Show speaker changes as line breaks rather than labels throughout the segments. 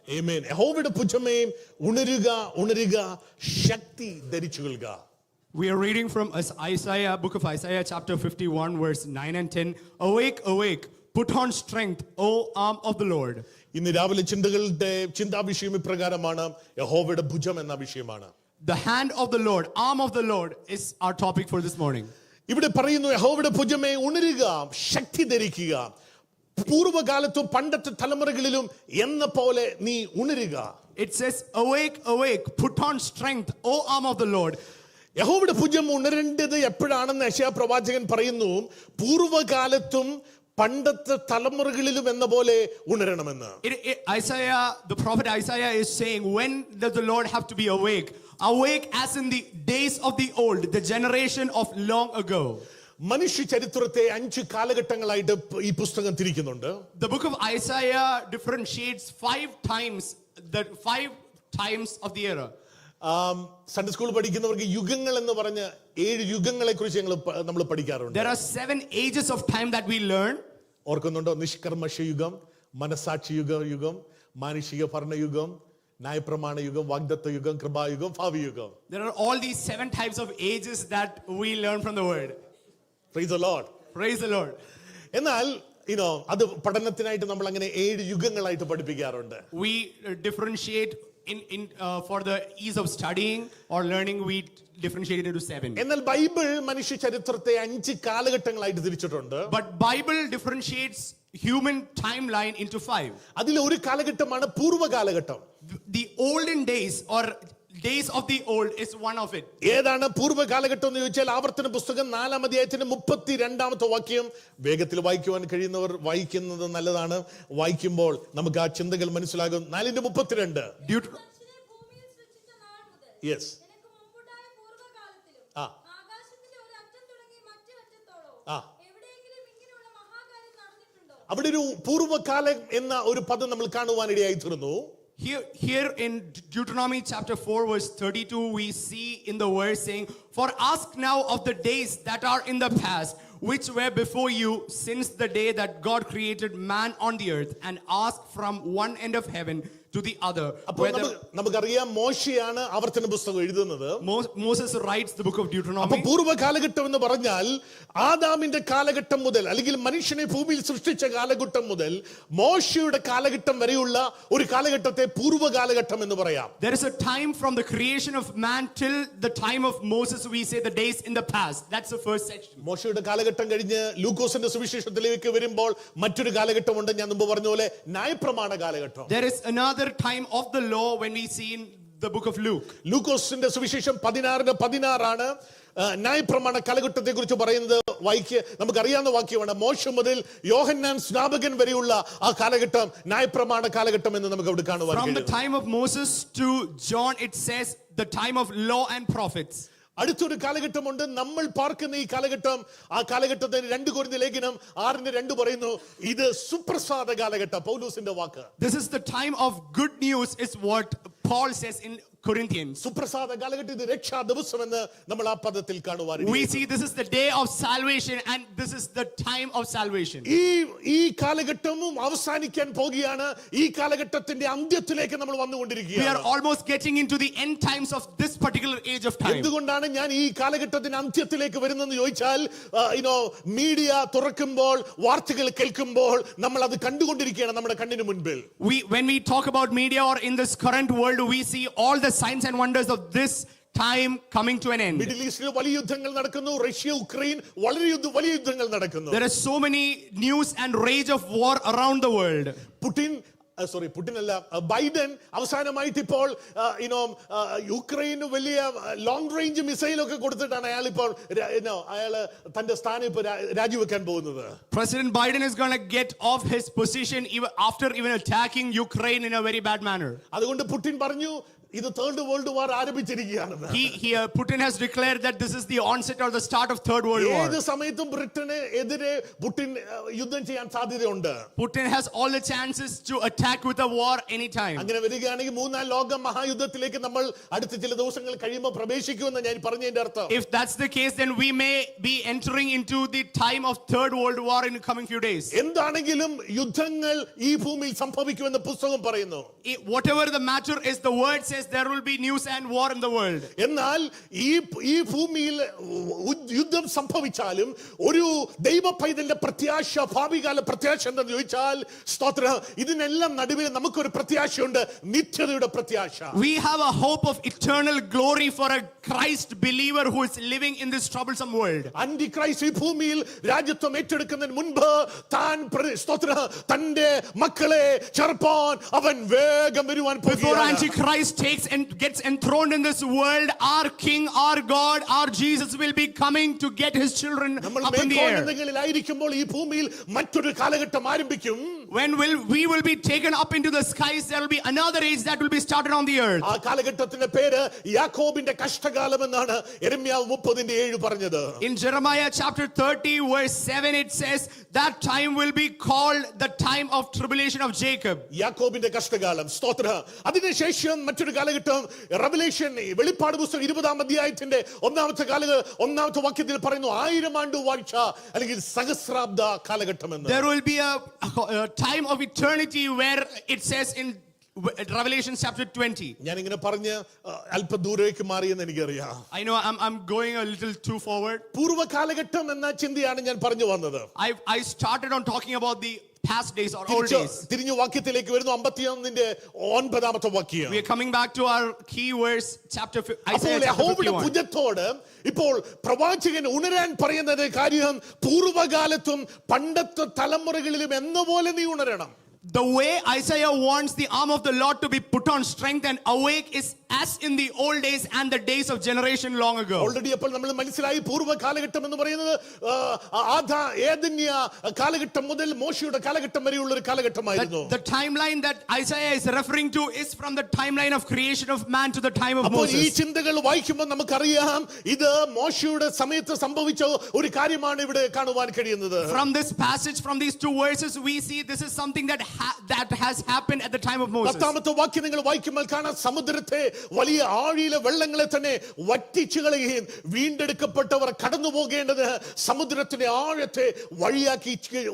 Amen. യഹോവയുടെ ഭുജമേ ഉണരുക ഉണരുക ശക്തി ധരിച്ചുകൊള്ളുക.
We are reading from Isaiah, book of Isaiah, chapter 51, verse 9 and 10. Awake, awake, put on strength, O arm of the Lord.
ഇന്ന് രാവിലെ ചിന്തകളുടെ ചിന്താവിഷയം ഇപ്രകാരമാണ്, യഹോവയുടെ ഭുജം എന്ന വിഷയമാണ്.
The hand of the Lord, arm of the Lord is our topic for this morning.
ഇവിടെ പറയുന്നു, യഹോവയുടെ ഭുജമേ ഉണരുക ശക്തി ധരിക്കുക. പൂർവ്വകാലത്തും പണ്ടത്തെ തലമുറകളിലും എന്ന പോലെ നീ ഉണരുക.
It says, awake, awake, put on strength, O arm of the Lord.
യഹോവയുടെ ഭുജം ഉണരേണ്ടത് എപ്പോഴാണെന്ന് യെശയ്യാ പ്രവാചകൻ പറയുന്നു, പൂർവ്വകാലത്തും പണ്ടത്തെ തലമുറകളിലും എന്ന പോലെ ഉണരണമെന്ന്.
Isaiah, the prophet Isaiah is saying, when does the Lord have to be awake? Awake as in the days of the old, the generation of long ago.
മനുഷ്യ ചരിത്രത്തെ 5 കാലഘട്ടങ്ങളായിട്ട് ഈ പുസ്തകം തിരിക്കുന്നുണ്ട്.
The book of Isaiah differentiates 5 times of the era.
Sunday school പഠിക്കുന്നവർക്ക് യുഗങ്ങൾ എന്ന് പറഞ്ഞ 7 യുഗങ്ങളെ കുറിച്ച് നമ്മൾ പഠിക്കാറുണ്ട്.
There are 7 ages of time that we learn.
ഓർക്കുന്നുണ്ടോ? നിഷ്കർമ്മശ യുഗം, മനസാക്ഷി യുഗം, മാനുഷിക ഭരണയുഗം, ന്യായപ്രമാണ യുഗം, വാഗ്ദത്ത യുഗം, കൃപായുഗം, ഭാവി യുഗം.
There are all these 7 types of ages that we learn from the word.
Praise the Lord.
Praise the Lord.
എന്നാൽ അത് പഠനത്തിനായിട്ട് നമ്മൾ അങ്ങനെ 7 യുഗങ്ങളായിട്ട് പഠിപ്പിക്കാറുണ്ട്.
We differentiate for the ease of studying or learning, we differentiate it into 7.
എന്നാൽ Bible മനുഷ്യ ചരിത്രത്തെ 5 കാലഘട്ടങ്ങളായിട്ട് തിരിച്ചിട്ടുണ്ട്.
But Bible differentiates human timeline into 5.
അതിൽ ഒരു കാലഘട്ടമാണ് പൂർവ്വകാലഘട്ടം.
The olden days or days of the old is one of it.
ഏതാണ് പൂർവ്വകാലഘട്ടം എന്ന് ചോദിച്ചാൽ ആവർത്തന പുസ്തകം 4-ാം അധ്യായത്തിന്റെ 32-ാമത്തെ വാക്യം. വേഗത്തിൽ വായിക്കുവാൻ കഴിയുന്നവർ വായിക്കുന്നത് നല്ലതാണ്. വായിക്കുമ്പോൾ നമുക്ക് ആ ചിന്തകൾ മനസ്സിലാകും. 4:32. യെസ്. അവിടെ ഒരു പൂർവ്വകാലം എന്ന ഒരു പദം നമ്മൾ കാണുവാനിടയായി തീർന്നു.
Here in Deuteronomy chapter 4 verse 32 we see in the verse saying, for ask now of the days that are in the past, which were before you, since the day that God created man on the earth, and ask from one end of heaven to the other.
നമുക്കറിയാം മോശയാണ് ആവർത്തന പുസ്തകം എഴുതുന്നത്.
Moses writes the book of Deuteronomy.
അപ്പോൾ പൂർവ്വകാലഘട്ടം എന്ന് പറഞ്ഞാൽ ആദാമിന്റെ കാലഘട്ടം മുതൽ അല്ലെങ്കിൽ മനുഷ്യനെ ഭൂമിയിൽ സൃഷ്ടിച്ച കാലഘട്ടം മുതൽ മോശയുടെ കാലഘട്ടം വരെയുള്ള ഒരു കാലഘട്ടത്തെ പൂർവ്വകാലഘട്ടം എന്ന് പറയാം.
There is a time from the creation of man till the time of Moses, we say the days in the past. That's the first section.
മോശയുടെ കാലഘട്ടം കഴിഞ്ഞ് ലൂക്കോസിന്റെ സുവിശേഷത്തിലേക്ക് വരുമ്പോൾ മറ്റൊരു കാലഘട്ടമുണ്ട്. ഞാൻ മുമ്പ് പറഞ്ഞ പോലെ ന്യായപ്രമാണ കാലഘട്ടം.
There is another time of the law when we see in the book of Luke.
ലൂക്കോസിന്റെ സുവിശേഷം 16:16 ന്യായപ്രമാണ കാലഘട്ടത്തെ കുറിച്ച് പറയുന്നത്. നമുക്കറിയാവുന്ന വാക്യമാണ്. മോശ മുതൽ യോഹന്നാൻ സ്നാപകൻ വരെയുള്ള ആ കാലഘട്ടം ന്യായപ്രമാണ കാലഘട്ടം എന്ന് നമുക്ക് അവിടെ കാണുവാൻ കഴിയും.
From the time of Moses to John, it says the time of law and prophets.
അടുത്തൊരു കാലഘട്ടമുണ്ട് നമ്മൾ പാർക്കുന്ന ഈ കാലഘട്ടം. ആ കാലഘട്ടത്തിന് 2 കൊരിന്ത്യർ ലേഖനം 6:2 പറയുന്നു, ഇത് സുപ്രസാദ കാലഘട്ടം. പൗലോസിന്റെ വാക്ക്.
This is the time of good news is what Paul says in Corinthians.
സുപ്രസാദ കാലഘട്ടം, ഇത് രക്ഷാ ദിവസം എന്ന് നമ്മൾ ആ പദത്തിൽ കാണുവാൻ.
We see this is the day of salvation and this is the time of salvation.
ഈ കാലഘട്ടവും അവസാനിക്കാൻ പോകുകയാണ്. ഈ കാലഘട്ടത്തിന്റെ അന്ത്യത്തിലേക്ക് നമ്മൾ വന്നുകൊണ്ടിരിക്കുകയാണ്.
We are almost getting into the end times of this particular age of time.
എന്തുകൊണ്ടാണ് ഞാൻ ഈ കാലഘട്ടത്തിന്റെ അന്ത്യത്തിലേക്ക് വരുന്നതെന്ന് ചോദിച്ചാൽ, മീഡിയ തുറക്കുമ്പോൾ വാർത്തകൾ കേൾക്കുമ്പോൾ നമ്മൾ അത് കണ്ടുകൊണ്ടിരിക്കുകയാണ് നമ്മുടെ കണ്ണിന് മുൻപിൽ.
When we talk about media or in this current world, we see all the signs and wonders of this time coming to an end.
Middle ഈസ്റ്റിൽ വലിയ യുദ്ധങ്ങൾ നടക്കുന്നു. റഷ്യ ഉക്രൈൻ വലിയ യുദ്ധങ്ങൾ നടക്കുന്നു.
There are so many news and rage of war around the world.
Putin അല്ല, Biden അവസാനമായിട്ട് ഇപ്പോൾ യുക്രൈന് വലിയ ലോങ് റേഞ്ച് മിസൈലൊക്കെ കൊടുത്തിട്ടാണ് അയാൾ തന്റെ സ്ഥാനം ഇപ്പോൾ രാജിവെക്കാൻ പോകുന്നത്.
President Biden is going to get off his position after even attacking Ukraine in a very bad manner.
അതുകൊണ്ട് പുടിൻ പറഞ്ഞു, ഇത് തേർഡ് വേൾഡ് വാർ ആരംഭിച്ചിരിക്കുകയാണെന്ന്.
Putin has declared that this is the onset or the start of third world war.
ഏത് സമയത്തും ബ്രിട്ടന് എതിരെ Putin യുദ്ധം ചെയ്യാൻ സാധ്യതയുണ്ട്.
Putin has all the chances to attack with a war anytime.
അങ്ങനെ വരികയാണെങ്കിൽ മൂന്നാം ലോക മഹായുദ്ധത്തിലേക്ക് നമ്മൾ അടുത്ത ചില ദിവസങ്ങൾ കഴിയുമ്പോൾ പ്രവേശിക്കുമെന്ന് ഞാൻ പറഞ്ഞതിന്റെ അർത്ഥം.
If that's the case, then we may be entering into the time of third world war in the coming few days.
എന്താണെങ്കിലും യുദ്ധങ്ങൾ ഈ ഭൂമിയിൽ സംഭവിക്കുമെന്ന് പുസ്തകം പറയുന്നു.
Whatever the matter is, the word says there will be news and war in the world.
എന്നാൽ ഈ ഭൂമിയിൽ യുദ്ധം സംഭവിച്ചാലും ഒരു ദൈവ പൈതലിന്റെ പ്രത്യാശ, ഭാവികാല പ്രത്യാശ എന്താണെന്ന് ചോദിച്ചാൽ സ്തോത്രം, ഇതിനെല്ലാം നടുവിൽ നമുക്കൊരു പ്രത്യാശയുണ്ട്, നിത്യതയുടെ പ്രത്യാശ.
We have a hope of eternal glory for a Christ believer who is living in this troublesome world.
അന്റിക്രൈസ്റ്റ് ഈ ഭൂമിയിൽ രാജ്യത്വം ഏറ്റെടുക്കുന്നതിന് മുൻപ് താൻ സ്തോത്രം തന്റെ മക്കളെ ചെറുപ്പാൻ അവൻ വേഗം വരുവാൻ
Before
പോകുകയാണ്.
Antichrist takes and gets enthroned in this world, our King, our God, our Jesus will be coming to get his children
നമ്മൾ
up in the air.
മേഘോന്നതങ്ങളിലായിരിക്കുമ്പോൾ ഈ ഭൂമിയിൽ മറ്റൊരു കാലഘട്ടം ആരംഭിക്കും.
When we will be taken up into the skies, there will be another age that will be started on the earth.
ആ കാലഘട്ടത്തിന്റെ പേര് യാക്കോബിന്റെ കഷ്ടകാലം എന്നാണ് യെരമ്യാവ് 30:7 പറഞ്ഞത്.
In Jeremiah chapter 30 verse 7 it says that time will be called the time of tribulation of Jacob.
യാക്കോബിന്റെ കഷ്ടകാലം സ്തോത്രം. അതിനുശേഷം മറ്റൊരു കാലഘട്ടം റെവലേഷൻ വെളിപ്പാട് പുസ്തകം 20-ാം അധ്യായത്തിന്റെ ഒന്നാമത്തെ വാക്യത്തിൽ പറയുന്നു 1000 ആണ്ട് വാഴ്ച അല്ലെങ്കിൽ സഹസ്രാബ്ദ കാലഘട്ടം എന്ന്.
There will be a time of eternity where it says in Revelation chapter 20.
ഞാൻ ഇങ്ങനെ പറഞ്ഞ് അല്പ ദൂരേക്ക് മാറിയെന്ന് എനിക്കറിയാം.
I know I'm going a little too forward.
പൂർവ്വ കാലഘട്ടം എന്ന ചിന്തയാണ് ഞാൻ പറഞ്ഞു വന്നത്.
I started on talking about the past days or old days.
തിരിഞ്ഞു വാക്യത്തിലേക്ക് വരുന്നു 51-ാമത്തെ വാക്യം.
We are coming back to our key verse chapter Isaiah chapter
യഹോവയുടെ
51.
ഭുജത്തോട് ഇപ്പോൾ പ്രവാചകൻ ഉണരാൻ പറയുന്നത് കാര്യം പൂർവ്വകാലത്തും പണ്ടത്തെ തലമുറകളിലും എന്ന പോലെ നീ ഉണരണം.
The way Isaiah wants the arm of the Lord to be put on strength and awake is as in the old days and the days of generation long ago.
Already അപ്പോൾ നമ്മൾ മനസ്സിലായി പൂർവ്വ കാലഘട്ടം എന്ന് പറയുന്നത് ഏദന്യ കാലഘട്ടം മുതൽ മോശയുടെ കാലഘട്ടം വരെയുള്ള ഒരു കാലഘട്ടമായിരുന്നു.
The timeline that Isaiah is referring to is from the timeline of creation of man to the time of
അപ്പോൾ ഈ
Moses.
ചിന്തകൾ വായിക്കുമ്പോൾ നമുക്കറിയാം ഇത് മോശയുടെ സമയത്ത് സംഭവിച്ച ഒരു കാര്യമാണ് ഇവിടെ കാണുവാൻ കഴിയുന്നത്.
From this passage, from these two verses, we see this is something that has happened at the time of Moses. 10ാമത്തെ
വാക്യം നിങ്ങൾ വായിക്കുമ്പോൾ കാണാം സമുദ്രത്തെ വലിയ ആഴിയിലെ വെള്ളങ്ങളെ തന്നെ വറ്റിച്ചു കളയുകയും വീണ്ടെടുക്കപ്പെട്ടവർ കടന്നു പോകേണ്ടത് സമുദ്രത്തിന്റെ ആഴത്തെ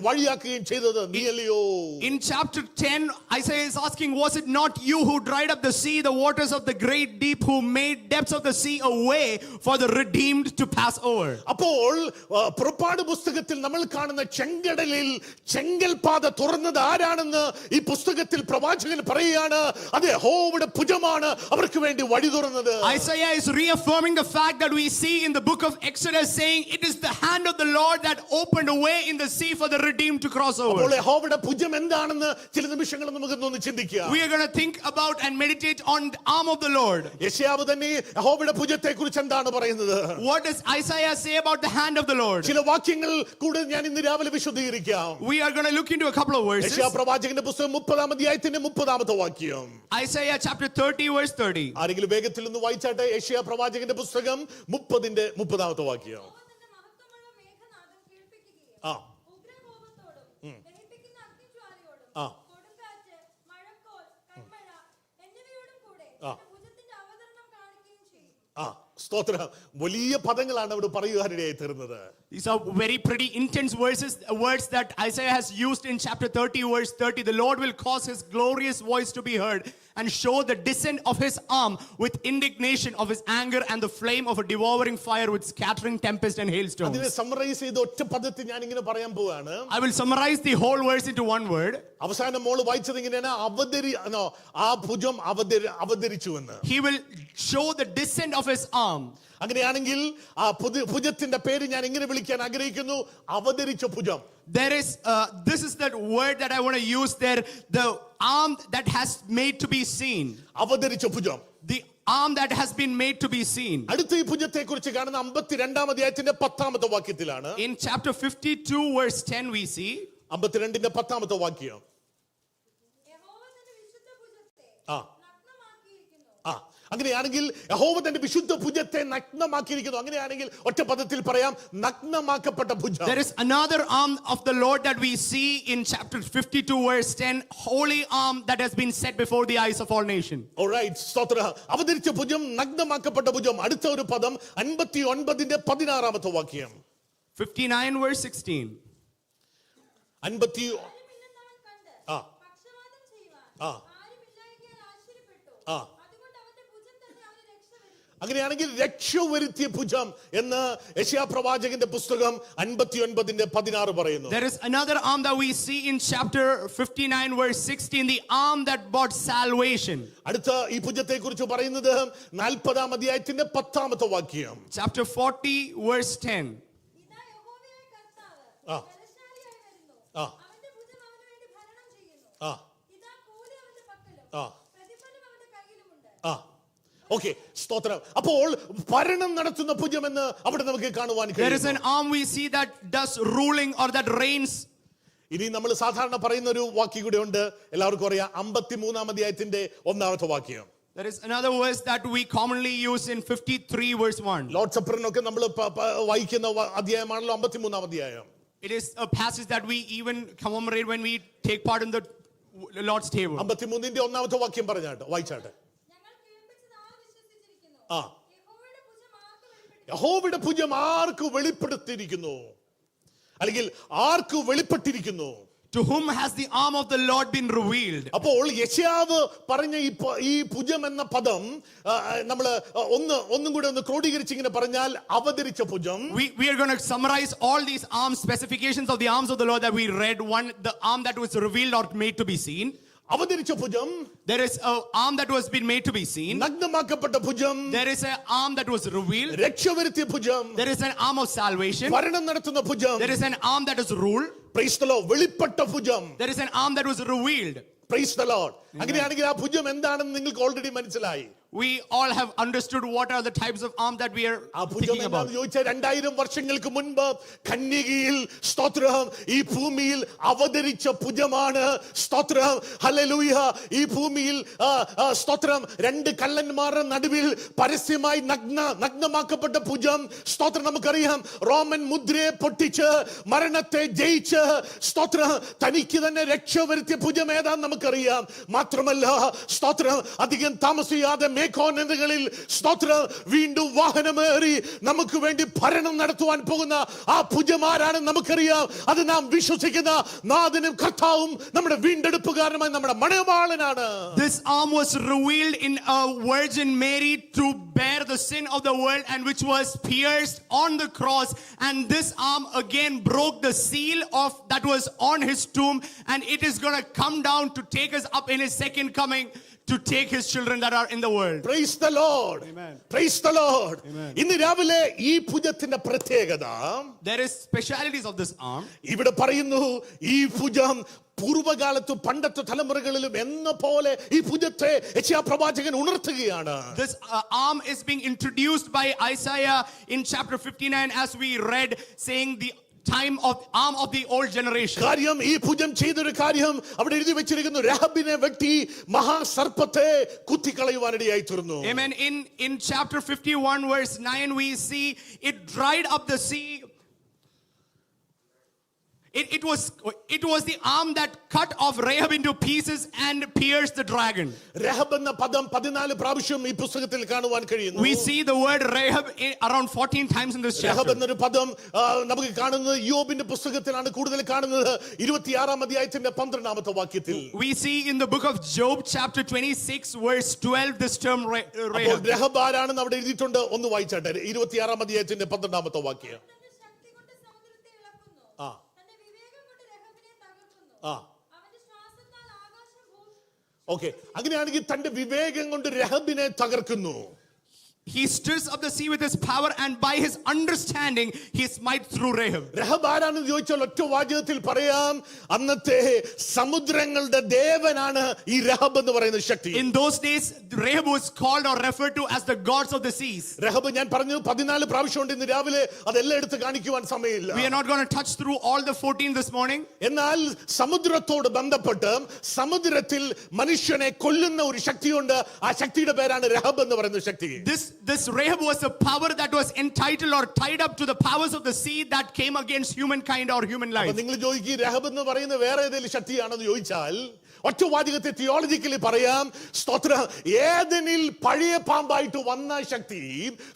വഴിയാക്കുകയും ചെയ്തത് നീയല്ലയോ.
In chapter 10 Isaiah is asking, was it not you who dried up the sea, the waters of the great deep, who made depths of the sea a way for the redeemed to pass over?
അപ്പോൾ പുറപ്പാട് പുസ്തകത്തിൽ നമ്മൾ കാണുന്ന ചെങ്കടലിൽ ചെങ്കൽപാത തുറന്നത് ആരാണെന്ന് ഈ പുസ്തകത്തിൽ പ്രവാചകൻ പറയുകയാണ്. അത് യഹോവയുടെ ഭുജമാണ് അവർക്ക് വേണ്ടി വഴി തുറന്നത്.
Isaiah is reaffirming the fact that we see in the book of Exodus, saying it is the hand of the Lord that opened a way in the sea for the redeemed to cross over.
അപ്പോൾ യഹോവയുടെ ഭുജം എന്താണെന്ന് ചില നിമിഷങ്ങൾ നമുക്ക് ഒന്ന് ചിന്തിക്കാം.
We are going to think about and meditate on the arm of the Lord.
യെശയ്യാവ് തന്നെ യഹോവയുടെ ഭുജത്തെക്കുറിച്ച് എന്താണ് പറയുന്നത്?
What does Isaiah say about the hand of the Lord?
ചില വാക്യങ്ങൾ കൂടെ ഞാൻ ഇന്ന് രാവിലെ വിശദീകരിക്കാം.
We are going to look into a couple of verses.
യെശയ്യാ പ്രവാചകന്റെ പുസ്തകം 30-ാം അധ്യായത്തിന്റെ 30-ാമത്തെ വാക്യം.
Isaiah chapter 30 verse 30.
ആരെങ്കിലും വേഗത്തിൽ ഒന്ന് വായിച്ചാട്ടെ. യെശയ്യാ പ്രവാചകന്റെ പുസ്തകം 30-ാമത്തെ വാക്യം. ആ സ്തോത്രം. വലിയ പദങ്ങളാണ് അവിടെ പറയുവാനിടയായി തീർന്നത്.
These are very pretty intense words that Isaiah has used in chapter 30 verse 30. The Lord will cause his glorious voice to be heard and show the descent of his arm with indignation of his anger and the flame of a devouring fire with scattering tempest and hailstones.
അതിനെ summarise ചെയ്ത് ഒറ്റ പദത്തിൽ ഞാൻ ഇങ്ങനെ പറയാൻ പോവാണ്.
I will summarize the whole verse into one word.
അവസാനം മോള് വായിച്ചത് ഇങ്ങനെയാണ്, ആ ഭുജം അവതരിച്ചു എന്ന്.
He will show the descent of his arm.
അങ്ങനെയാണെങ്കിൽ ആ ഭുജത്തിന്റെ പേര് ഞാൻ ഇങ്ങനെ വിളിക്കാൻ ആഗ്രഹിക്കുന്നു, അവതരിച്ച ഭുജം.
There is this is that word that I want to use there, the arm that has made to be seen.
അവതരിച്ച ഭുജം.
The arm that has been made to be seen.
അടുത്ത ഈ ഭുജത്തെക്കുറിച്ച് കാണുന്ന 52-ാം അധ്യായത്തിന്റെ 10-ാമത്തെ വാക്യത്തിലാണ്.
In chapter 52 verse 10 we see
52-ന്റെ 10-ാമത്തെ വാക്യം. അങ്ങനെയാണെങ്കിൽ യഹോവ തന്റെ വിശുദ്ധ ഭുജത്തെ നഗ്നമാക്കിയിരിക്കുന്നു. അങ്ങനെയാണെങ്കിൽ ഒറ്റ പദത്തിൽ പറയാം, നഗ്നമാക്കപ്പെട്ട ഭുജം.
There is another arm of the Lord that we see in chapter 52 verse 10, holy arm that has been set before the eyes of all nations.
Alright, സ്തോത്രം. അവതരിച്ച ഭുജം, നഗ്നമാക്കപ്പെട്ട ഭുജം. അടുത്ത ഒരു പദം 59 16 വാക്യം.
59 verse 16.
50 ആ ആ ആ അങ്ങനെയാണെങ്കിൽ രക്ഷ വരുത്തിയ ഭുജം എന്ന് യെശയ്യാ പ്രവാചകന്റെ പുസ്തകം 59 16 പറയുന്നു.
There is another arm that we see in chapter 59 verse 16, the arm that brought salvation.
അടുത്ത ഈ ഭുജത്തെ കുറിച്ച് പറയുന്നത് 40 അധ്യായത്തിന്റെ 10 വാക്യം.
Chapter 40 verse 10.
ആ ആ ആ ആ ആ ഓക്കെ, സ്തോത്രം. അപ്പോൾ ഭരണം നടത്തുന്ന ഭുജം എന്ന് അവിടെ നമുക്ക് കാണുവാൻ
There is
കഴിയും.
an arm we see that does ruling or that reigns.
ഇനി നമ്മൾ സാധാരണ പറയുന്ന ഒരു വാക്യം കൂടെ ഉണ്ട്, എല്ലാവർക്കും അറിയാം. 53 അധ്യായത്തിന്റെ 1 വാക്യം.
There is another verse that we commonly use in 53 verse 1.
Lord സപ്പറിനൊക്കെ നമ്മൾ വായിക്കുന്ന അധ്യായമാണല്ലോ 53 അധ്യായം.
It is a passage that we even commemorate when we take part in the Lord's table.
53 1 വാക്യം പറഞ്ഞാട്ടെ, വായിച്ചാട്ടെ. ആ, യഹോവയുടെ ഭുജം ആർക്ക് വെളിപ്പെടുത്തിയിരിക്കുന്നു, അല്ലെങ്കിൽ ആർക്ക് വെളിപ്പെട്ടിരിക്കുന്നു?
To whom has the arm of the Lord been revealed?
അപ്പോൾ യെശയ്യാവ് പറഞ്ഞ ഈ ഭുജം എന്ന പദം നമ്മൾ ഒന്നും കൂടെ ഒന്ന് ക്രോഡീകരിച്ച് ഇങ്ങനെ പറഞ്ഞാൽ, അവതരിച്ച ഭുജം.
We are going to summarize all these arms, specifications of the arms of the Lord that we read. One, the arm that was revealed or made to be seen.
അവതരിച്ച ഭുജം.
There is an arm that was been made to be seen.
നഗ്നമാക്കപ്പെട്ട ഭുജം.
There is an arm that was revealed.
രക്ഷ വരുത്തിയ ഭുജം.
There is an arm of salvation.
ഭരണം നടത്തുന്ന ഭുജം.
There is an arm that is rule.
Praise the Lord. വെളിപ്പെട്ട ഭുജം.
There is an arm that was revealed.
Praise the Lord. അങ്ങനെയാണെങ്കിൽ ആ ഭുജം എന്താണെന്ന് നിങ്ങൾക്ക് already മനസ്സിലായി.
We all have understood what are the types of arm that we are thinking about.
2000 വർഷങ്ങൾക്ക് മുൻപ് കന്യകയിൽ സ്തോത്രം ഈ ഭൂമിയിൽ അവതരിച്ച ഭുജമാണ്. സ്തോത്രം, ഹല്ലേലൂയ. ഈ ഭൂമിയിൽ സ്തോത്രം 2 കള്ളന്മാരുടെ നടുവിൽ പരസ്യമായി നഗ്നമാക്കപ്പെട്ട ഭുജം. സ്തോത്രം, നമുക്കറിയാം റോമൻ മുദ്രയെ പൊട്ടിച്ച് മരണത്തെ ജയിച്ച് സ്തോത്രം തനിക്ക് തന്നെ രക്ഷ വരുത്തിയ ഭുജം ഏതാന്ന് നമുക്കറിയാം. മാത്രമല്ല സ്തോത്രം, അധികം താമസിയാതെ മേഘോന്നതകളിൽ സ്തോത്രം വീണ്ടും വാഹനമേറി നമുക്ക് വേണ്ടി ഭരണം നടത്തുവാൻ പോകുന്ന ആ ഭുജമാരാണെന്ന് നമുക്കറിയാം. അത് നാം വിശ്വസിക്കുന്ന നാഥനും കർത്താവും നമ്മുടെ വീണ്ടെടുപ്പുകാരനുമായ നമ്മുടെ മണവാളനാണ്.
This arm was revealed in a Virgin Mary to bear the sin of the world, and which was pierced on the cross. And this arm again broke the seal of that was on his tomb, and it is going to come down to take us up in his second coming, to take his children that are in the world.
Praise the Lord.
Amen.
Praise the Lord.
Amen.
ഇന്ന് രാവിലെ ഈ ഭുജത്തിന്റെ പ്രത്യേകത,
There is specialities of this arm.
ഇവിടെ പറയുന്നു ഈ ഭുജം പൂർവകാലത്ത് പണ്ടത്തെ തലമുറകളിലും എന്ന പോലെ ഈ ഭുജത്തെ യെശയ്യാ പ്രവാചകൻ ഉണർത്തുകയാണ്.
This arm is being introduced by Isaiah in chapter 59 as we read, saying the time of arm of the old generation.
കാര്യം ഈ ഭുജം ചെയ്തൊരു കാര്യം അവിടെ എഴുതി വെച്ചിരിക്കുന്നു, രഹബിനെ വെട്ടി മഹാസർപ്പത്തെ കുത്തിക്കളയുവാനിടയായി തീർന്നു.
Amen. In chapter 51 verse 9 we see it dried up the sea. It was the arm that cut off Rahab into pieces and pierced the dragon.
രഹബ് എന്ന പദം 14 പ്രാവശ്യം ഈ പുസ്തകത്തിൽ കാണുവാൻ കഴിയുന്നു.
We see the word Rahab around 14 times in this chapter.
രഹബ് എന്നൊരു പദം നമുക്ക് കാണുന്നത് യോബിന്റെ പുസ്തകത്തിലാണ് കൂടുതൽ കാണുന്നത്. 26 അധ്യായത്തിന്റെ 12 വാക്യത്തിൽ.
We see in the book of Job chapter 26 verse 12 this term Rahab.
രഹബ് ആരാണെന്ന് അവിടെ എഴുതിയിട്ടുണ്ട്, ഒന്ന് വായിച്ചാട്ടെ. 26 അധ്യായത്തിന്റെ 12 വാക്യം. ആ ആ ഓക്കെ, അങ്ങനെയാണെങ്കിൽ തന്റെ വിവേകം കൊണ്ട് രഹബിനെ തകർക്കുന്നു.
He stirs up the sea with his power, and by his understanding he smite through Rahab.
രഹബ് ആരാണെന്ന് ചോദിച്ചാൽ ഒറ്റ വാചകത്തിൽ പറയാം, അന്നത്തെ സമുദ്രങ്ങളുടെ ദേവനാണ് ഈ രഹബ് എന്ന് പറയുന്ന ശക്തി.
In those days, Rahab was called or referred to as the gods of the seas.
രഹബ് ഞാൻ പറഞ്ഞു 14 പ്രാവശ്യം ഉണ്ട് ഇന്ന് രാവിലെ, അതെല്ലാം എടുത്ത് കാണിക്കുവാൻ സമയമില്ല.
We are not going to touch through all the 14 this morning.
എന്നാൽ സമുദ്രത്തോട് ബന്ധപ്പെട്ട് സമുദ്രത്തിൽ മനുഷ്യനെ കൊല്ലുന്ന ഒരു ശക്തിയുണ്ട്. ആ ശക്തിയുടെ പേരാണ് രഹബ് എന്ന് പറയുന്ന ശക്തി.
This Rahab was a power that was entitled or tied up to the powers of the sea that came against humankind or human life.
നിങ്ങൾ ചോദിക്കും രഹബ് എന്ന് പറയുന്ന വേറെ ഏതെങ്കിലും ശക്തിയാണെന്ന് ചോദിച്ചാൽ ഒറ്റ വാചകത്തെ തിയോളജിക്കലി പറയാം, സ്തോത്രം, ഏദനിൽ പഴയ പാമ്പായിട്ട് വന്ന ശക്തി,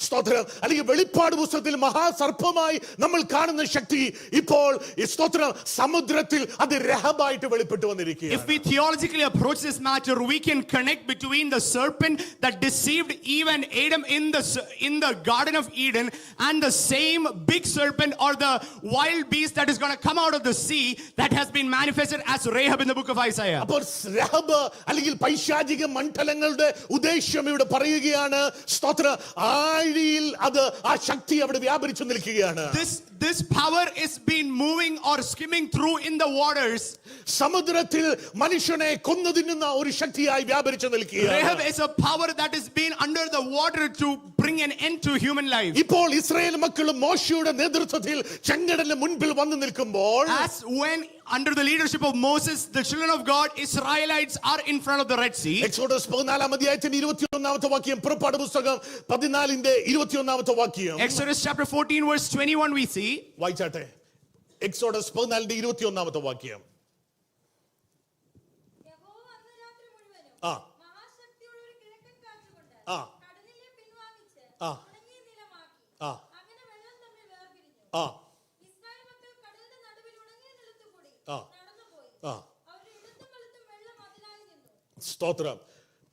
സ്തോത്രം, അല്ലെങ്കിൽ വെളിപ്പാട് പുസ്തകത്തിൽ മഹാസർപ്പമായി നമ്മൾ കാണുന്ന ശക്തി ഇപ്പോൾ സ്തോത്രം സമുദ്രത്തിൽ അത് രഹബായിട്ട് വെളിപ്പെട്ടു വന്നിരിക്കുകയാണ്.
If we theologically approach this matter, we can connect between the serpent that deceived Eve and Adam in the Garden of Eden and the same big serpent or the wild beast that is going to come out of the sea that has been manifested as Rahab in the book of Isaiah.
അപ്പോൾ രഹബ് അല്ലെങ്കിൽ പൈശാചിക മണ്ഡലങ്ങളുടെ ഉദ്ദേശം ഇവിടെ പറയുകയാണ്, സ്തോത്രം, ആഴിയിൽ അത് ആ ശക്തി അവിടെ വ്യാപരിച്ചു നിൽക്കുകയാണ്.
This power is being moving or skimming through in the waters.
സമുദ്രത്തിൽ മനുഷ്യനെ കൊന്നു തിന്നുന്ന ഒരു ശക്തിയായി വ്യാപരിച്ചു നിൽക്കുകയാണ്.
Rahab is a power that is being under the water to bring an end to human life.
ഇപ്പോൾ ഇസ്രായേൽ മക്കളും മോശയുടെ നേതൃത്വത്തിൽ ചെങ്കടലിന് മുൻപിൽ വന്നു നിൽക്കുമ്പോൾ,
As when under the leadership of Moses, the children of God, Israelites are in front of the Red Sea.
Exodus 14 അധ്യായത്തിന്റെ 21ാമത്തെ വാക്യം, പുറപ്പാട് പുസ്തകം 14ന്റെ 21ാമത്തെ വാക്യം.
Exodus chapter 14 verse 21 we see.
വായിച്ചാട്ടെ. Exodus 14ന്റെ 21ാമത്തെ വാക്യം.
യഹോവ അന്ന് രാത്രി മുഴുവനും
ആ.
മഹാശക്തിയുള്ള ഒരു കിഴക്കൻ കാറ്റുകൊണ്ട്
ആ.
കടലിനെ പിൻവാങ്ങിച്ച്
ആ.
ഉണങ്ങിയ നിലമാക്കി.
ആ.
അങ്ങനെ വെള്ളം തമ്മിൽ വേർപിരിഞ്ഞു.
ആ
ഇസ്രായേൽ മക്കൾ കടലിന്റെ നടുവിൽ ഉണങ്ങിയ നിലത്തുകൂടി
ആ.
നടന്നുപോയി.
ആ.
അവരുടെ ഇടത്തും വലത്തും വെള്ളം അതിലായി നിന്നു.
സ്തോത്രം,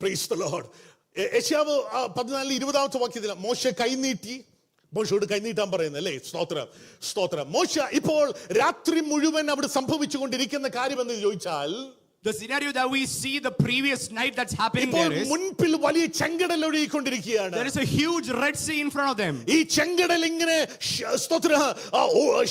പ്രൈസ് ദി ലോർഡ്. യെശയ്യാവ് 14 20ാമത്തെ വാക്യത്തിൽ മോശ കൈനീട്ടി, മോശയോട് കൈനീട്ടാൻ പറയുന്നത് അല്ലേ? സ്തോത്രം, സ്തോത്രം. മോശ ഇപ്പോൾ രാത്രി മുഴുവൻ അവിടെ സംഭവിച്ചുകൊണ്ടിരിക്കുന്ന കാര്യം എന്ന് ചോദിച്ചാൽ,
The scenario that we see the previous night that's happening
ഇപ്പോൾ
there is
മുൻപിൽ വലിയ ചെങ്കടൽ ഒഴുകിക്കൊണ്ടിരിക്കുകയാണ്.
there is a huge Red Sea in front of them.
ഈ ചെങ്കടൽ ഇങ്ങനെ സ്തോത്രം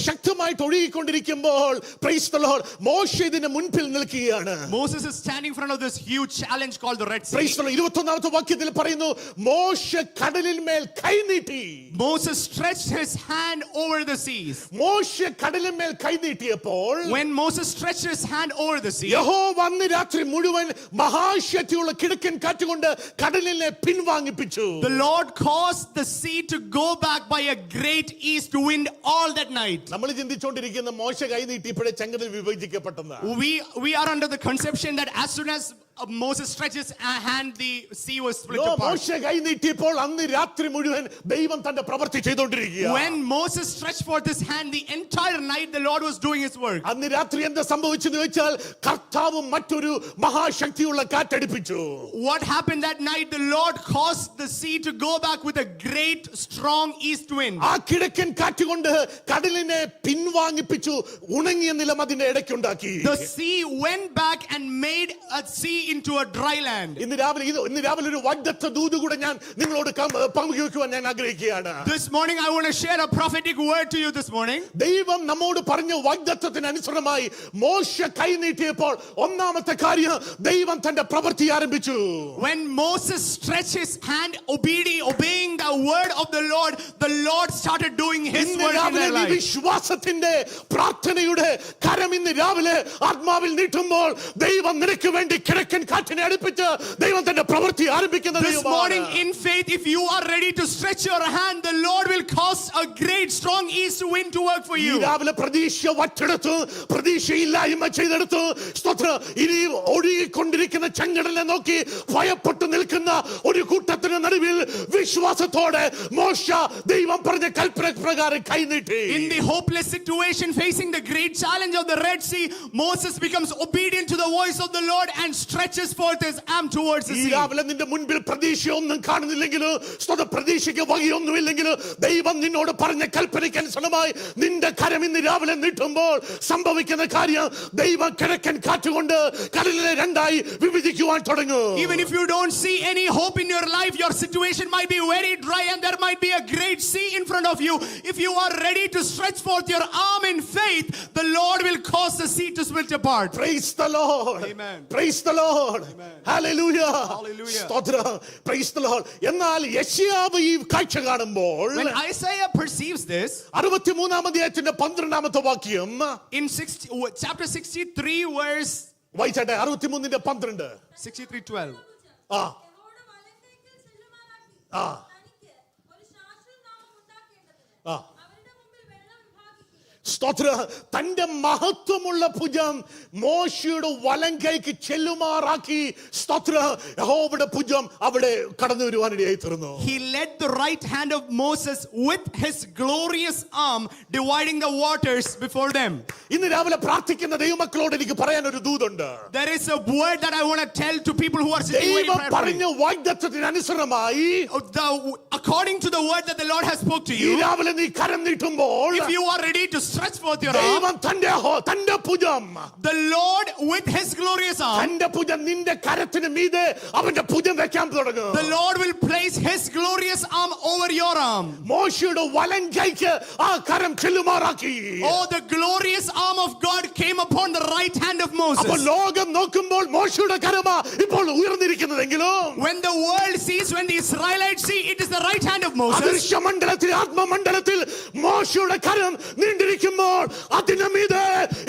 ശക്തമായിട്ട് ഒഴുകിക്കൊണ്ടിരിക്കുമ്പോൾ, പ്രൈസ് ദി ലോർഡ്, മോശ ഇതിന് മുൻപിൽ നിൽക്കുകയാണ്.
Moses is standing in front of this huge challenge called the Red Sea.
Praise the lord. 21ാമത്തെ വാക്യത്തിൽ പറയുന്നു, മോശ കടലിന്മേൽ കൈനീട്ടി.
Moses stretched his hand over the seas.
മോശ കടലിന്മേൽ കൈനീട്ടിയപ്പോൾ,
When Moses stretched his hand over the sea,
യഹോവ അന്ന് രാത്രി മുഴുവൻ മഹാശക്തിയുള്ള കിഴക്കൻ കാറ്റുകൊണ്ട് കടലിനെ പിൻവാങ്ങിപ്പിച്ചു.
the Lord caused the sea to go back by a great east wind all that night.
നമ്മൾ ചിന്തിച്ചുകൊണ്ടിരിക്കുന്ന മോശ കൈനീട്ടിയപ്പോഴേ ചെങ്കടൽ വിഭജിക്കപ്പെട്ടെന്നാണ്.
We are under the conception that as soon as Moses stretches a hand, the sea was split apart.
മോശ കൈനീട്ടിയപ്പോൾ അന്ന് രാത്രി മുഴുവൻ ദൈവം തന്റെ പ്രവൃത്തി ചെയ്തുകൊണ്ടിരിക്കുകയാണ്.
When Moses stretched forth his hand, the entire night the Lord was doing his work.
അന്ന് രാത്രി എന്താ സംഭവിച്ചെന്ന് വെച്ചാൽ കർത്താവ് മറ്റൊരു മഹാശക്തിയുള്ള കാറ്റടിപ്പിച്ചു.
What happened that night? The Lord caused the sea to go back with a great strong east wind.
ആ കിഴക്കൻ കാറ്റുകൊണ്ട് കടലിനെ പിൻവാങ്ങിപ്പിച്ചു. ഉണങ്ങിയ നിലം അതിന്റെ ഇടയ്ക്കുണ്ടാക്കി.
The sea went back and made a sea into a dry land.
ഇന്ന് രാവിലെ ഒരു വാഗ്ദത്ത ദൂത് കൂടെ ഞാൻ നിങ്ങളോട് പങ്കുവയ്ക്കുവാൻ ഞാൻ ആഗ്രഹിക്കുകയാണ്.
This morning I want to share a prophetic word to you this morning.
ദൈവം നമ്മോട് പറഞ്ഞ വാഗ്ദത്തത്തിന് അനുസൃതമായി മോശ കൈനീട്ടിയപ്പോൾ ഒന്നാമത്തെ കാര്യം ദൈവം തന്റെ പ്രവൃത്തി ആരംഭിച്ചു.
When Moses stretched his hand obeying the word of the Lord started doing his
ഇന്ന്
work in
രാവിലെ
their
നീ
life.
വിശ്വാസത്തിന്റെ പ്രാർത്ഥനയുടെ കരം ഇന്ന് രാവിലെ ആത്മാവിൽ നീട്ടുമ്പോൾ ദൈവം നിനക്ക് വേണ്ടി കിഴക്കൻ കാറ്റിനെ അടുപ്പിച്ച് ദൈവം തന്റെ പ്രവൃത്തി ആരംഭിക്കുന്ന
This morning in faith, if you are ready to stretch your hand, the Lord will cause a great strong east wind to work for
ഈ
you.
രാവിലെ പ്രതീക്ഷ വറ്റെടുത്തു, പ്രതീക്ഷയില്ലായ്മ ചെയ്തെടുത്തു. സ്തോത്രം. ഇനി ഒഴുകിക്കൊണ്ടിരിക്കുന്ന ചെങ്കടലിനെ നോക്കി ഭയപ്പെട്ടു നിൽക്കുന്ന ഒരു കൂട്ടത്തിന് നടുവിൽ വിശ്വാസത്തോടെ മോശ ദൈവം പറഞ്ഞ കൽപ്പന പ്രകാരം കൈനീട്ടി.
In the hopeless situation facing the great challenge of the Red Sea, Moses becomes obedient to the voice of the Lord and stretched stretches forth his arm towards the
ഈ
sea.
രാവിലെ നിന്റെ മുൻപിൽ പ്രതീക്ഷയൊന്നും കാണുന്നില്ലെങ്കിൽ, പ്രതീക്ഷയ്ക്ക് വകയൊന്നുമില്ലെങ്കിൽ, ദൈവം നിന്നോട് പറഞ്ഞ കൽപ്പനയ്ക്ക് അനുസരണമായി നിന്റെ കരം ഇന്ന് രാവിലെ നീട്ടുമ്പോൾ സംഭവിക്കുന്ന കാര്യം, ദൈവം കിഴക്കൻ കാറ്റുകൊണ്ട് കടലിനെ രണ്ടായി വിഭജിക്കുവാൻ തുടങ്ങും.
Even if you don't see any hope in your life, your situation might be very dry and there might be a great sea in front of you. If you are ready to stretch forth your arm in faith, the Lord will cause the sea to split apart.
Praise the Lord.
Amen.
Praise the Lord. Hallelujah.
Hallelujah.
സ്തോത്രം. Praise the Lord. എന്നാൽ യെശയ്യാവ് ഈ കാഴ്ച കാണുമ്പോൾ
When Isaiah perceives this,
63-ാം അധ്യായത്തിന്റെ 12-ാമത്തെ വാക്യം
in chapter 63 verse
വായിച്ചട്ടെ. 63:12.
63:12.
ആ
യഹോവയുടെ വലങ്കൈക്കൽ ചെല്ലുമാറാക്കി
ആ
തനിക്ക് ഒരു ശാശ്വതനാമം ഉണ്ടാക്കേണ്ടതിന്
ആ
അവരുടെ മുമ്പിൽ വെള്ളം വിഭാഗിക്കുകയും
സ്തോത്ര. തന്റെ മഹത്വമുള്ള ഭുജം മോശയുടെ വലങ്കൈക്ക് ചെല്ലുമാറാക്കി. സ്തോത്ര. യഹോവയുടെ ഭുജം അവിടെ കടന്നു വരുവാനിടയായി തീർന്നു.
He led the right hand of Moses with his glorious arm, dividing the waters before them.
ഇന്ന് രാവിലെ പ്രാർത്ഥിക്കുന്ന ദൈവമക്കളോട് എനിക്ക് പറയാൻ ഒരു ദൂതുണ്ട്.
There is a word that I want to tell to people who are sitting very
ദൈവം
prayerfully.
പറഞ്ഞ വാഗ്ദത്തത്തിന് അനുസരണമായി
According to the word that the Lord has spoke to
ഈ
you,
രാവിലെ നീ കരം നീട്ടുമ്പോൾ
if you are ready to stretch forth your arm,
ദൈവം തന്റെ ഭുജം,
the Lord with his glorious arm,
തന്റെ ഭുജം നിന്റെ കരത്തിന് മീതെ അവന്റെ ഭുജം വെക്കാൻ തുടങ്ങും.
the Lord will place his glorious arm over your arm.
മോശയുടെ വലങ്കൈക്ക് ആ കരം ചെല്ലുമാറാക്കി.
Oh, the glorious arm of God came upon the right hand of Moses.
അപ്പോൾ ലോകം നോക്കുമ്പോൾ മോശയുടെ കരമാ ഇപ്പോൾ ഉയർന്നിരിക്കുന്നതെങ്കിലും,
When the world sees, when the Israelites see, it is the right hand of Moses.
അദൃശ്യ മണ്ഡലത്തിൽ, ആത്മമണ്ഡലത്തിൽ മോശയുടെ കരം നീണ്ടിരിക്കുമ്പോൾ അതിന് മീതെ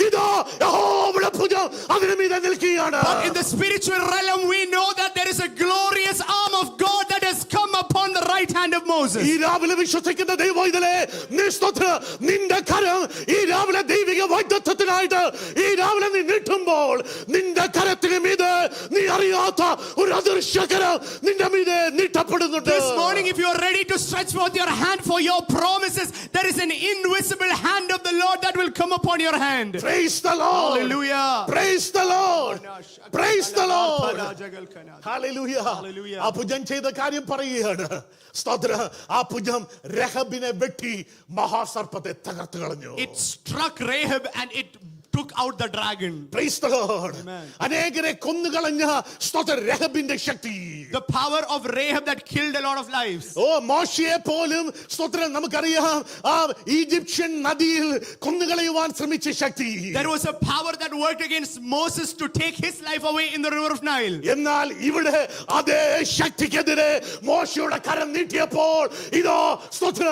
ഇതാ യഹോവയുടെ ഭുജം അതിന് മീതെ നിൽക്കുകയാണ്.
But in the spiritual realm, we know that there is a glorious arm of God that has come upon the right hand of Moses.
ഈ രാവിലെ വിശ്വസിക്കുന്ന ദൈവമൈതലേ, നീ സ്തോത്രം, നിന്റെ കരം ഈ രാവിലെ ദൈവിക വാഗ്ദത്തത്തിനായിട്ട് ഈ രാവിലെ നീ നീട്ടുമ്പോൾ നിന്റെ കരത്തിന് മീതെ നീ അറിയാത്ത ഒരു അദൃശ്യ കരം നിന്റെ മീതെ നീട്ടപ്പെടുന്നുണ്ട്.
This morning, if you are ready to stretch forth your hand for your promises, there is an invisible hand of the Lord that will come upon your hand.
Praise the Lord.
Hallelujah.
Praise the Lord. Praise the Lord.
Hallelujah.
Hallelujah.
Hallelujah.
ആ ഭുജം ചെയ്ത കാര്യം പറയുകയാണ്. സ്തോത്രം. ആ ഭുജം രഹബിനെ വെട്ടി മഹാസർപ്പത്തെ തകർത്ത് കളഞ്ഞു.
It struck Rahab and it took out the dragon.
Praise the Lord.
Amen.
അനേകരെ കൊന്നുകളഞ്ഞ സ്തോത്ര രഹബിന്റെ ശക്തി,
The power of Rahab that killed a lot of lives.
ഓ മോശയെ പോലും സ്തോത്രം നമുക്കറിയാം ആ ഈജിപ്ഷ്യൻ നദിയിൽ കൊന്നുകളയുവാൻ ശ്രമിച്ച ശക്തി.
There was a power that worked against Moses to take his life away in the river of Nile.
എന്നാൽ ഇവിടെ അതേ ശക്തിക്കെതിരെ മോശയുടെ കരം നീട്ടിയപ്പോൾ ഇതാ സ്തോത്ര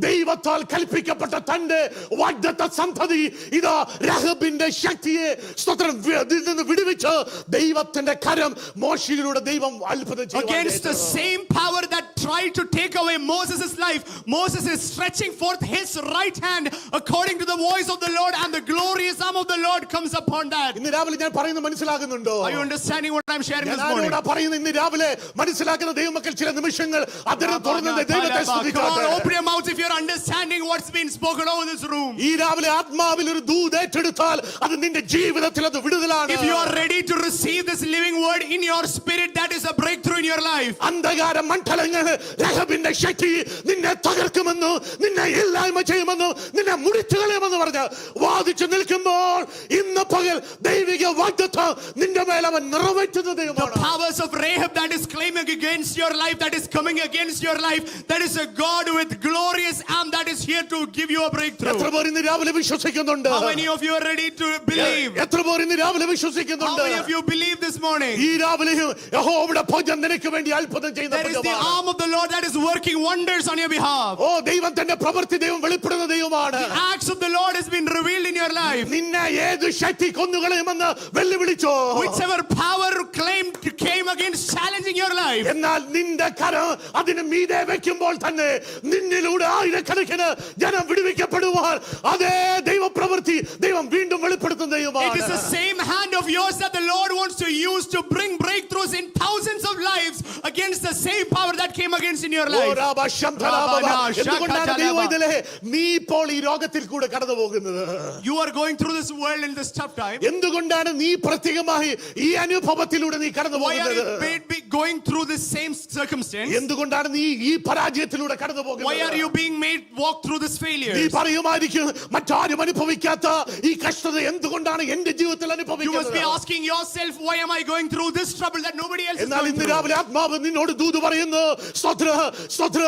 ദൈവത്താൽ കൽപ്പിക്കപ്പെട്ട തന്റെ വാഗ്ദത്ത സന്തതി ഇതാ രഹബിന്റെ ശക്തിയെ സ്തോത്രം ഇതിൽ നിന്ന് വിടുവിച്ച് ദൈവത്തിന്റെ കരം മോശയിലൂടെ ദൈവം അത്ഭുതം
Against the same power that tried to take away Moses' life, Moses is stretching forth his right hand according to the voice of the Lord, and the glorious arm of the Lord comes upon that.
ഇന്ന് രാവിലെ ഞാൻ പറയുന്നത് മനസ്സിലാകുന്നുണ്ടോ?
Are you understanding what I'm sharing this
ഞാൻ
morning?
ആരോടാ പറയുന്നത്? ഇന്ന് രാവിലെ മനസ്സിലാക്കുന്ന ദൈവമക്കൾ ചില നിമിഷങ്ങൾ അതിനെ തുറന്ന് ദൈവത്തെ
Come on,
സ്തുതിക്കട്ടെ.
open your mouth if you're understanding what's been spoken over this room.
ഈ രാവിലെ ആത്മാവിൽ ഒരു ദൂത് ഏറ്റെടുത്താൽ അത് നിന്റെ ജീവിതത്തിൽ അത് വിടുതലാണ്.
If you are ready to receive this living word in your spirit, that is a breakthrough in your life.
അന്ധകാര മണ്ഡലങ്ങൾ രഹബിന്റെ ശക്തി നിന്നെ തകർക്കുമെന്ന്, നിന്നെ ഇല്ലായ്മ ചെയ്യുമെന്ന്, നിന്നെ മുടിച്ചു കളയുമെന്ന് പറഞ്ഞ് വാദിച്ചു നിൽക്കുമ്പോൾ ഇന്ന് പകൽ ദൈവിക വാഗ്ദത്തം നിന്റെ മേൽ അവൻ നിറവേറ്റുന്ന
The
ദൈവമാണ്.
powers of Rahab that is claiming against your life, that is coming against your life, that is a God with glorious arm that is here to give you a breakthrough.
എത്ര പേർ ഇന്ന് രാവിലെ വിശ്വസിക്കുന്നുണ്ട്?
How many of you are ready to believe?
എത്ര പേർ ഇന്ന് രാവിലെ
How
വിശ്വസിക്കുന്നുണ്ട്?
many of you believe this morning?
ഈ രാവിലെയും യഹോവയുടെ ഭുജം നിനക്ക് വേണ്ടി അത്ഭുതം ചെയ്യുന്ന
There is the
ഭുജമാണ്.
arm of the Lord that is working wonders on your behalf.
ഓ ദൈവം തന്റെ പ്രവൃത്തി ദൈവം വെളിപ്പെടുന്ന ദൈവമാണ്.
The acts of the Lord has been revealed in your life.
നിന്നെ ഏത് ശക്തി കൊന്നുകളയുമെന്ന് വെല്ലുവിളിച്ചോ?
Whichever power came came against challenging your life.
എന്നാൽ നിന്റെ കരം അതിന് മീതെ വെക്കുമ്പോൾ തന്നെ നിന്നിലൂടെ ആയിരക്കണക്കിന് ജനം വിടുവിക്കപ്പെടുവാൻ അതേ ദൈവപ്രവൃത്തി ദൈവം വീണ്ടും വെളിപ്പെടുത്തുന്ന
It
ദൈവമാണ്.
is the same hand of yours that the Lord wants to use to bring breakthroughs in thousands of lives against the same power that came against in your
oh
life.
രാബ ശംധരാബവ. എന്തുകൊണ്ടാണ് ദൈവത്തിലെ നീ ഇപ്പോൾ ഈ രോഗത്തിൽ കൂടെ കടന്നു പോകുന്നത്?
You are going through this world in this tough time.
എന്തുകൊണ്ടാണ് നീ പ്രത്യേകമായി ഈ അനുഭവത്തിലൂടെ നീ കടന്നു
Why are you
പോകുന്നത്?
going through this same circumstance?
എന്തുകൊണ്ടാണ് നീ ഈ പരാജയത്തിലൂടെ കടന്നു
Why are
പോകുന്നത്?
you being made walk through this failure?
നീ പറയുമായിരിക്കും മറ്റാരും അനുഭവിക്കാത്ത ഈ കഷ്ടത എന്തുകൊണ്ടാണ് എന്റെ ജീവിതത്തിൽ
You must be
അനുഭവിക്കുന്നത്?
asking yourself, why am I going through this trouble that nobody else is
എന്നാൽ
going
ഇന്ന്
through?
രാവിലെ ആത്മാവ് നിന്നോട് ദൂത് പറയുന്നു, സ്തോത്ര സ്തോത്ര,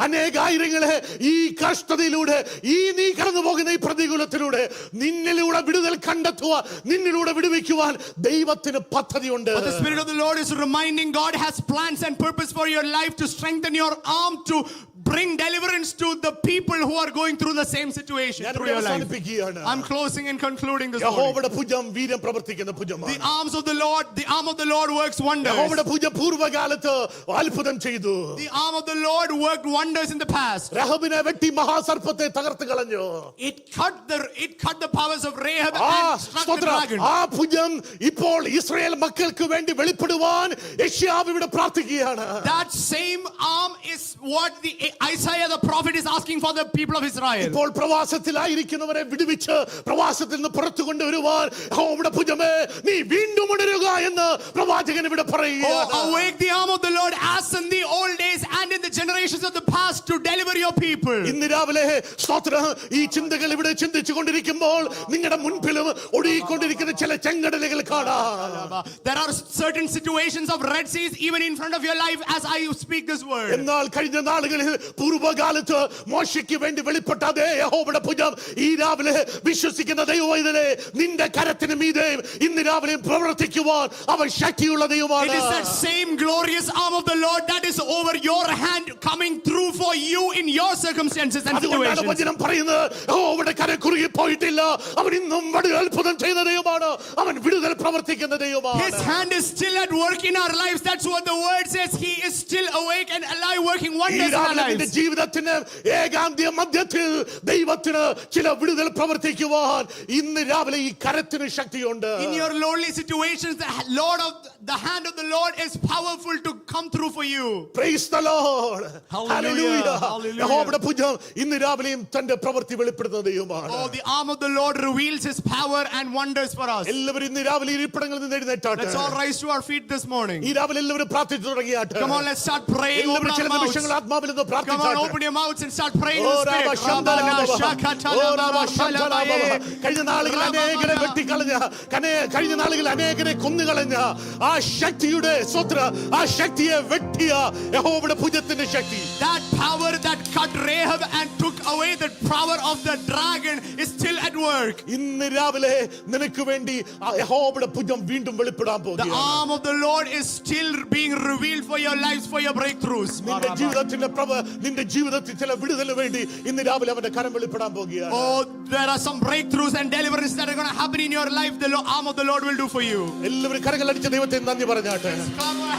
അനേകായിരങ്ങളെ ഈ കഷ്ടതയിലൂടെ ഈ നീ കടന്നു പോകുന്ന ഈ പ്രതികൂലത്തിലൂടെ നിന്നിലൂടെ വിടുതൽ കണ്ടെത്തുവാൻ നിന്നിലൂടെ വിടുവിക്കുവാൻ ദൈവത്തിന് പദ്ധതിയുണ്ട്.
But the Spirit of the Lord is reminding God has plans and purpose for your life to strengthen your arm to bring deliverance to the people who are going through the same situation
ഞാൻ
through
ഇവിടെ
your life.
അവസാനിപ്പിക്കുകയാണ്.
I'm closing and concluding this morning.
യഹോവയുടെ ഭുജം വീര്യം പ്രവർത്തിക്കുന്ന
The
ഭുജമാണ്.
arms of the Lord, the arm of the Lord works wonders.
യഹോവയുടെ ഭുജം പൂർവ്വകാലത്ത് അത്ഭുതം ചെയ്തു.
The arm of the Lord worked wonders in the past.
രഹബിനെ വെട്ടി മഹാസർപ്പത്തെ തകർത്ത് കളഞ്ഞു.
It cut the powers of Rahab
ആ
and struck the
സ്തോത്ര,
dragon.
ആ ഭുജം ഇപ്പോൾ ഇസ്രായേൽ മക്കൾക്ക് വേണ്ടി വെളിപ്പെടുവാൻ യെശയ്യാവ് ഇവിടെ പ്രാർത്ഥിക്കുകയാണ്.
That same arm is what the Isaiah the prophet is asking for the people of Israel.
ഇപ്പോൾ പ്രവാസത്തിലായിരിക്കുന്നവരെ വിടുവിച്ച് പ്രവാസത്തിൽ നിന്ന് പുറത്തു കൊണ്ടുവരുവാൻ യഹോവയുടെ ഭുജമേ നീ വീണ്ടും ഉണരുക എന്ന് പ്രവാചകൻ ഇവിടെ
Oh,
പറയുകയാണ്.
awake the arm of the Lord as in the old days and in the generations of the past to deliver your people.
ഇന്ന് രാവിലെ സ്തോത്ര ഈ ചിന്തകൾ ഇവിടെ ചിന്തിച്ചു കൊണ്ടിരിക്കുമ്പോൾ നിങ്ങളുടെ മുൻപിലും ഒഴുകിക്കൊണ്ടിരിക്കുന്ന ചില ചെങ്കടലുകൾ കാണാം.
There are certain situations of Red Seas even in front of your life as I speak this word.
എന്നാൽ കഴിഞ്ഞ നാളുകളിൽ പൂർവ്വകാലത്ത് മോശയ്ക്ക് വേണ്ടി വെളിപ്പെട്ട അതേ യഹോവയുടെ ഭുജം ഈ രാവിലെ വിശ്വസിക്കുന്ന ദൈവവൈതലേ നിന്റെ കരത്തിന് മീതെ ഇന്ന് രാവിലെ പ്രവർത്തിക്കുവാൻ അവൻ ശക്തിയുള്ള
It
ദൈവമാണ്.
is that same glorious arm of the Lord that is over your hand coming through for you in your circumstances and
അതുകൊണ്ടാണ്
situations.
വചനം പറയുന്നത് യഹോവയുടെ കരം കുറുകി പോയിട്ടില്ല, അവൻ ഇന്നും വലിയ അത്ഭുതം ചെയ്ത ദൈവമാണ്, അവൻ വിടുതൽ പ്രവർത്തിക്കുന്ന ദൈവമാണ്.
His hand is still at work in our lives. That's what the word says. He is still awake and alive working
ഈ
wonders in our
രാവിലെ നിന്റെ
lives.
ജീവിതത്തിന് ഏകാന്ത്യ മധ്യത്തിൽ ദൈവത്തിന് ചില വിടുതൽ പ്രവർത്തിക്കുവാൻ ഇന്ന് രാവിലെ ഈ കരത്തിന് ശക്തിയുണ്ട്.
In your lonely situations, the hand of the Lord is powerful to come through for you.
Praise the Lord.
Hallelujah. Hallelujah.
യഹോവയുടെ ഭുജം ഇന്ന് രാവിലെയും തന്റെ പ്രവൃത്തി വെളിപ്പെടുത്തുന്ന ദൈവമാണ്.
Oh, the arm of the Lord reveals His power and wonders for us.
എല്ലാവരും ഇന്ന് രാവിലെ ഇരിപ്പിടങ്ങളിൽ നിന്ന് എഴുന്നേറ്റാട്ടെ.
Let's all rise to our feet this morning.
ഈ രാവിലെ എല്ലാവരും പ്രാർത്ഥിച്ചു തുടങ്ങിയാട്ടെ.
Come on, let's start praying. Open
എല്ലാവരും ചില
our mouths.
നിമിഷങ്ങൾ ആത്മാവിൽ നിന്ന്
Come on,
പ്രാർത്ഥിച്ചാട്ടെ.
open your mouths and start praying
oh
in the
Rama
Spirit.
ശംഭലാബവ. ഓ രാമ ശംഭലാബവ. കഴിഞ്ഞ നാളുകളിൽ അനേകരെ വെട്ടിക്കളഞ്ഞ കഴിഞ്ഞ നാളുകളിൽ അനേകരെ കൊന്നുകളഞ്ഞ ആ ശക്തിയുടെ സ്വത്ര ആ ശക്തിയെ വെട്ടിയ യഹോവയുടെ ഭുജത്തിന്റെ ശക്തി.
That power that cut Rahab and took away the power of the dragon is still at work.
ഇന്ന് രാവിലെ നിനക്ക് വേണ്ടി ആ യഹോവയുടെ ഭുജം വീണ്ടും വെളിപ്പെടാൻ
The
പോകുകയാണ്.
arm of the Lord is still being revealed for your lives, for your breakthroughs.
നിന്റെ ജീവിതത്തിൽ ചില വിടുതലിന് വേണ്ടി ഇന്ന് രാവിലെ അവന്റെ കരം വെളിപ്പെടാൻ പോകുകയാണ്.
Oh, there are some breakthroughs and deliverance that are going to happen in your life. The arm of the Lord will do for you.
എല്ലാവരും കരങ്ങൾ അടിച്ച ദൈവത്തെ നന്ദി പറഞ്ഞാട്ടെ.
Come on.